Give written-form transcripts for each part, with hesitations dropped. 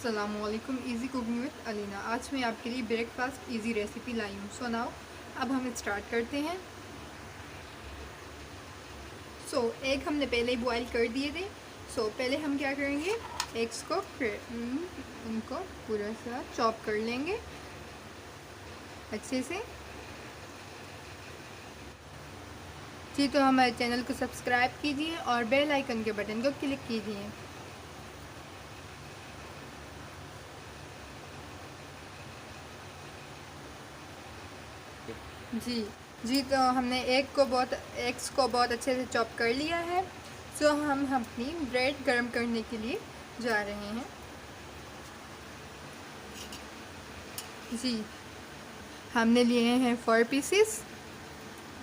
अस्सलाम वालेकुम। Easy cooking with Alina. आज मैं आपके लिए ब्रेकफास्ट इजी रेसिपी लाई हूँ। सो नाउ अब हम स्टार्ट करते हैं। एग हमने पहले ही बॉईल कर दिए थे। पहले हम क्या करेंगे, एग्स को उनको पूरा सा चॉप कर लेंगे अच्छे से। जी, तो हमारे चैनल को सब्सक्राइब कीजिए और बेल आइकन के बटन को क्लिक कीजिए। जी, तो हमने एग्स को बहुत अच्छे से चॉप कर लिया है। हम अपनी ब्रेड गर्म करने के लिए जा रहे हैं। जी, हमने लिए हैं 4 पीसेस।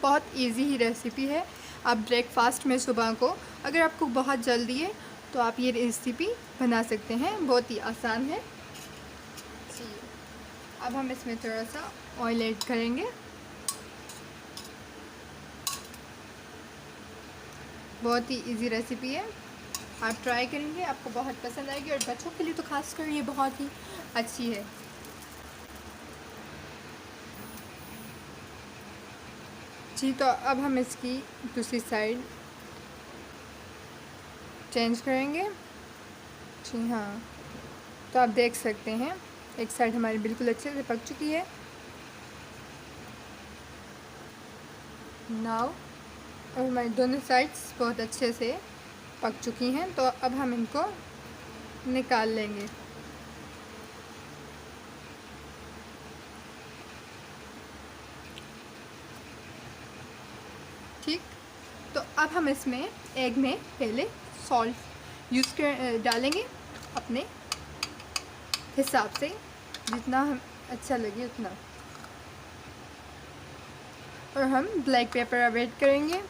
बहुत इजी ही रेसिपी है। आप ब्रेकफास्ट में सुबह को, अगर आपको बहुत जल्दी है तो आप ये रेसिपी बना सकते हैं। बहुत ही आसान है। जी, अब हम इसमें थोड़ा सा ऑयल ऐड करेंगे। बहुत ही इजी रेसिपी है, आप ट्राई करेंगे, आपको बहुत पसंद आएगी। और बच्चों के लिए तो खासकर ये बहुत ही अच्छी है। जी, तो अब हम इसकी दूसरी साइड चेंज करेंगे। जी हाँ, तो आप देख सकते हैं एक साइड हमारी बिल्कुल अच्छे से पक चुकी है। नाउ और हमारी दोनों साइड्स बहुत अच्छे से पक चुकी हैं। तो अब हम इनको निकाल लेंगे। ठीक, तो अब हम इसमें एग में पहले सॉल्ट डालेंगे अपने हिसाब से, जितना हम अच्छा लगे उतना। और हम ब्लैक पेपर ऐड करेंगे।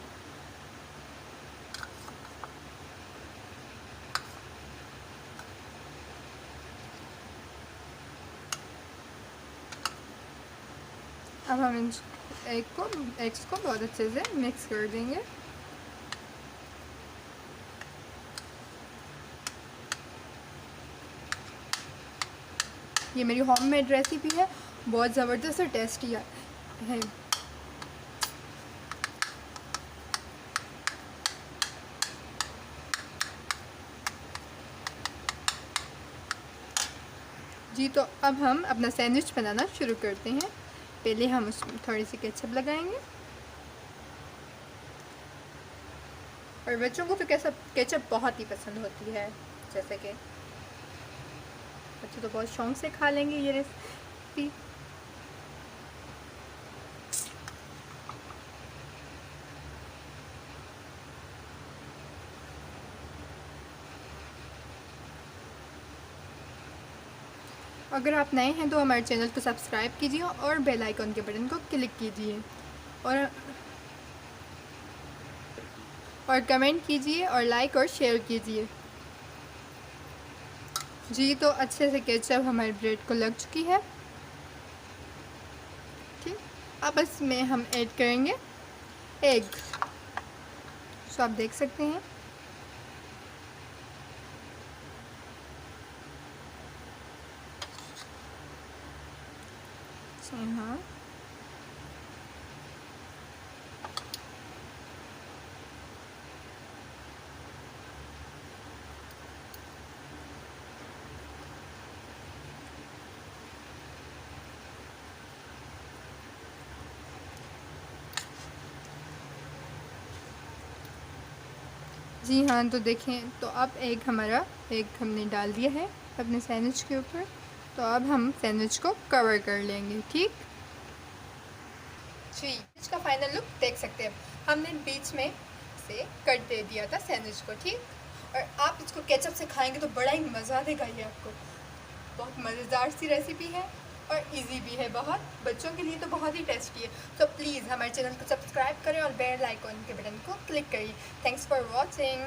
अब हम एग्स को बहुत अच्छे से मिक्स कर देंगे। ये मेरी होममेड रेसिपी है, बहुत ज़बरदस्त और टेस्टी है। जी, तो अब हम अपना सैंडविच बनाना शुरू करते हैं। पहले हम उसमें थोड़ी सी केचप लगाएंगे। और बच्चों को तो केचप बहुत ही पसंद होती है, जैसे कि बच्चे तो बहुत शौक से खा लेंगे ये रेसिपी। अगर आप नए हैं तो हमारे चैनल को सब्सक्राइब कीजिए और बेल आइकन के बटन को क्लिक कीजिए और कमेंट कीजिए और लाइक और शेयर कीजिए। जी, तो अच्छे से केचप हमारी ब्रेड को लग चुकी है। ठीक, अब इसमें हम ऐड करेंगे एग। आप देख सकते हैं हाँ, जी हाँ, तो देखें, तो अब एग हमने डाल दिया है अपने सैंडविच के ऊपर। तो अब हम सैंडविच को कवर कर लेंगे। ठीक जी, इसका फाइनल लुक देख सकते हैं। हमने बीच में से कट दे दिया था सैंडविच को। ठीक, और आप इसको केचप से खाएंगे तो बड़ा ही मज़ा देगा ये आपको। बहुत मज़ेदार सी रेसिपी है और इजी भी है बहुत। बच्चों के लिए तो बहुत ही टेस्टी है। तो प्लीज़ हमारे चैनल को सब्सक्राइब करें और बेल आइकन के बटन को क्लिक करिए। Thanks for watching.